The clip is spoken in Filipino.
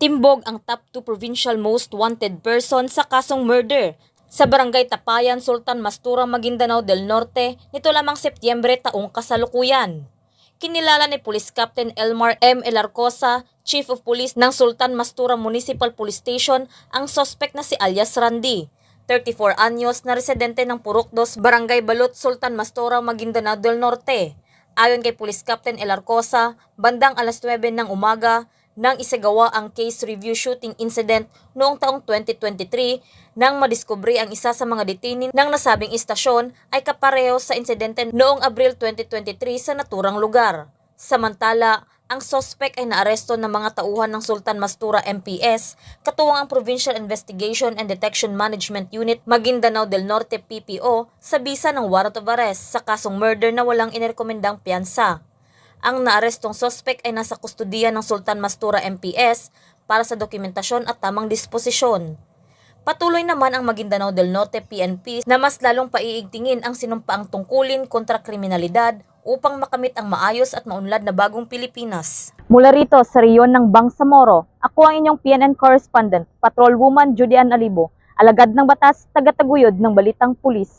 Timbog ang top 2 provincial most wanted person sa kasong murder sa Barangay Tapayan, Sultan Mastura, Maguindanao del Norte nito lamang Setyembre taong kasalukuyan. Kinilala ni Police Captain Elmar M. Elarcosa, Chief of Police ng Sultan Mastura Municipal Police Station, ang suspect na si alias Randy, 34 anyos na residente ng Purok 2, Barangay Balut, Sultan Mastura, Maguindanao del Norte. Ayon kay Police Captain Elarcosa, bandang alas 9 ng umaga, nang isagawa ang case review shooting incident noong taong 2023 nang madiskubre ang isa sa mga detainee ng nasabing istasyon ay kapareho sa insidente noong Abril 2023 sa naturang lugar. Samantala, ang suspect ay naaresto ng mga tauhan ng Sultan Mastura MPS, katuwang ang Provincial Investigation and Detection Management Unit Maguindanao del Norte PPO sa bisa ng warrant of arrest sa kasong murder na walang inirekomendang piyansa. Ang naarestong suspect ay nasa kustudiya ng Sultan Mastura MPS para sa dokumentasyon at tamang disposisyon. Patuloy naman ang Maguindanao del Norte PNP na mas lalong paiigtingin ang sinumpaang tungkulin kontra kriminalidad upang makamit ang maayos at maunlad na bagong Pilipinas. Mula rito sa reyon ng Bangsamoro, ako ang inyong PNN correspondent, Patrolwoman Judy Ann Alibo, alagad ng batas, tagataguyod ng Balitang Pulis.